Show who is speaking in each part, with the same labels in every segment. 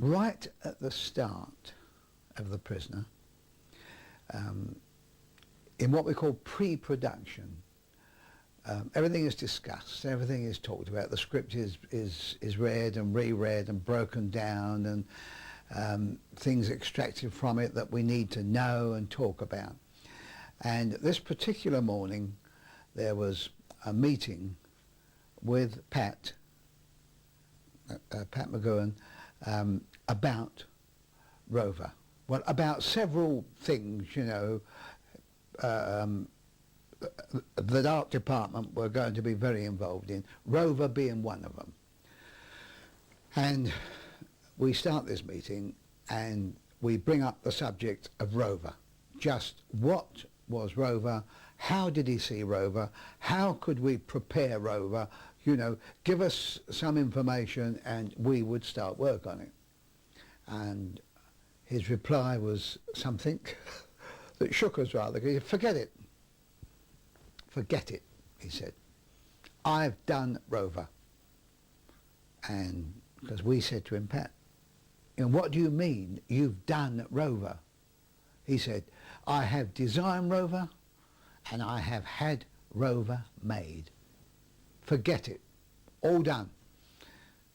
Speaker 1: Right at the start of the prisoner, in what we call pre-production, everything is discussed, everything is talked about, the script is read and reread and broken down, and things extracted from it that we need to know and talk about. And this particular morning there was a meeting with Pat McGowan about Rover. Well, about several things, you know, that art department were going to be very involved in, Rover being one of them. And we start this meeting and we bring up the subject of Rover. Just what was Rover? How did he see Rover? How could we prepare Rover? You know, give us some information and we would start work on it. And his reply was something that shook us rather. He said, forget it. Forget it, he said. I've done Rover. And because we said to him, Pat, and what do you mean you've done Rover? He said, I have designed Rover and I have had Rover made. Forget it. All done.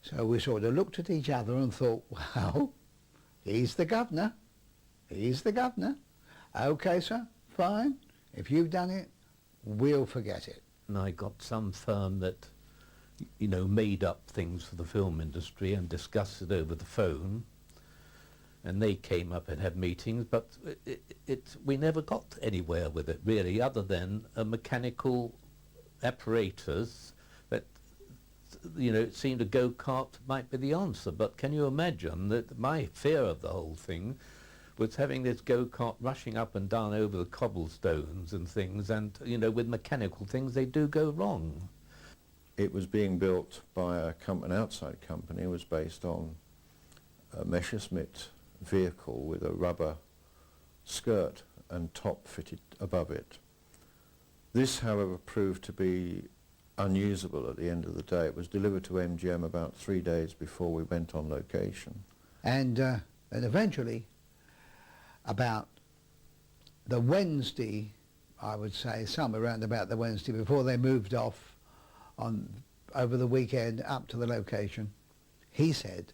Speaker 1: So we sort of looked at each other and thought, well, he's the governor. He's the governor. Okay, sir, fine. If you've done it, we'll forget it.
Speaker 2: And I got some firm that, you know, made up things for the film industry and discussed it over the phone. And they came up and had meetings, but we never got anywhere with it, really, other than a mechanical apparatus that, you know, it seemed a go-kart might be the answer. But can you imagine that my fear of the whole thing was having this go-kart rushing up and down over the cobblestones and things, and, you know, with mechanical things, they do go wrong.
Speaker 3: It was being built by a company, an outside company. It was based on a Messerschmitt vehicle with a rubber skirt and top fitted above it. This, however, proved to be unusable at the end of the day. It was delivered to MGM about 3 days before we went on location.
Speaker 1: And eventually, about the Wednesday, I would say, somewhere around about the Wednesday before they moved off over the weekend up to the location, he said,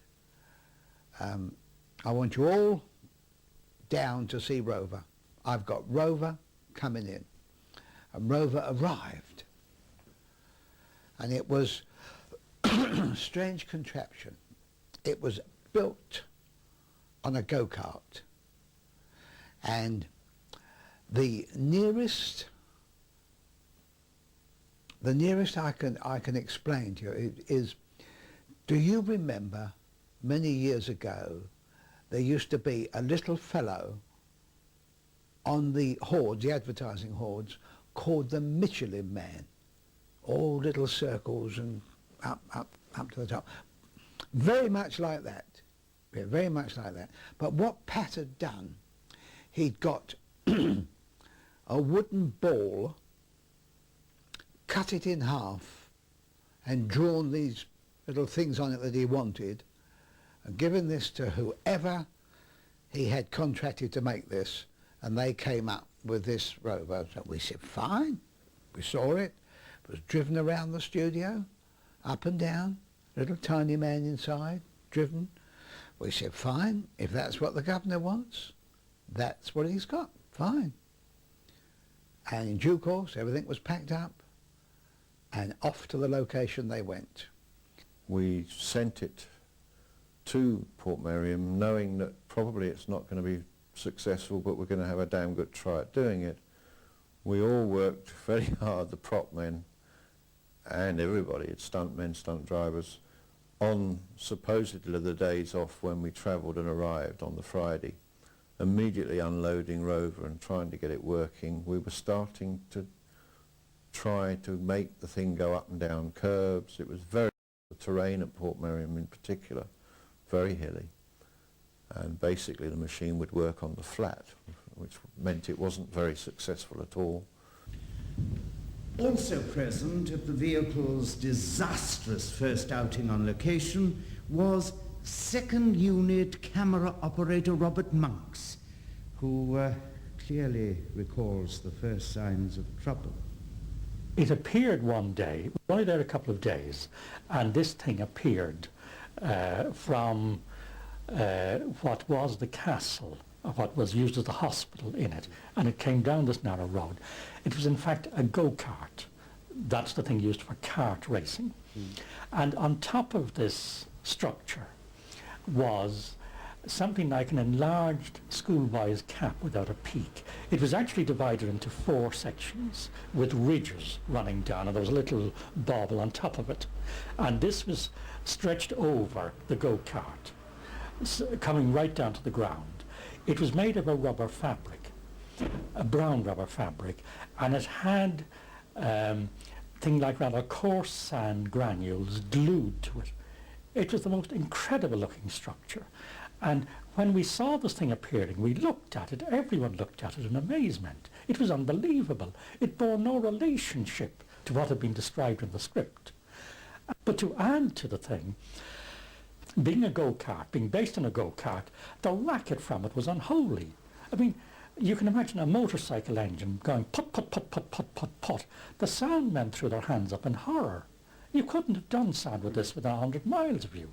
Speaker 1: I want you all down to see Rover. I've got Rover coming in. And Rover arrived. And it was a strange contraption. It was built on a go-kart. And the nearest I can explain to you is, do you remember many years ago there used to be a little fellow on the hoards, the advertising hoards, called the Michelin Man? All little circles and up to the top. Very much like that. Yeah, very much like that. But what Pat had done, he'd got a wooden ball, cut it in half, and drawn these little things on it that he wanted, and given this to whoever he had contracted to make this, and they came up with this Rover. So we said, fine. We saw it. It was driven around the studio, up and down, little tiny man inside, driven. We said, fine, if that's what the governor wants, that's what he's got, fine. And in due course, everything was packed up, and off to the location they went.
Speaker 3: We sent it to Port Miriam, knowing that probably it's not going to be successful, but we're going to have a damn good try at doing it. We all worked very hard, the prop men and everybody, stuntmen, stunt drivers, on supposedly the days off when we travelled and arrived on the Friday, immediately unloading Rover and trying to get it working. We were starting to try to make the thing go up and down curbs. It was very, the terrain at Port Miriam in particular, very hilly. And basically the machine would work on the flat, which meant it wasn't very successful at all.
Speaker 4: Also present at the vehicle's disastrous first outing on location was second unit camera operator Robert Monks, who clearly recalls the first signs of trouble.
Speaker 5: It appeared one day, we were only there a couple of days, and this thing appeared from what was the castle, or what was used as the hospital in it, and it came down this narrow road. It was in fact a go-kart. That's the thing used for kart racing. And on top of this structure was something like an enlarged schoolboy's cap without a peak. It was actually divided into 4 sections with ridges running down, and there was a little bauble on top of it. And this was stretched over the go-kart, coming right down to the ground. It was made of a rubber fabric, a brown rubber fabric, and it had thing like rather coarse sand granules glued to it. It was the most incredible looking structure. And when we saw this thing appearing, we looked at it, everyone looked at it in amazement. It was unbelievable. It bore no relationship to what had been described in the script. But to add to the thing, being a go-kart, being based on a go-kart, the racket from it was unholy. I mean, you can imagine a motorcycle engine going put, put, put, put, put, put, put. The sound men threw their hands up in horror. You couldn't have done sound with this within 100 miles of you.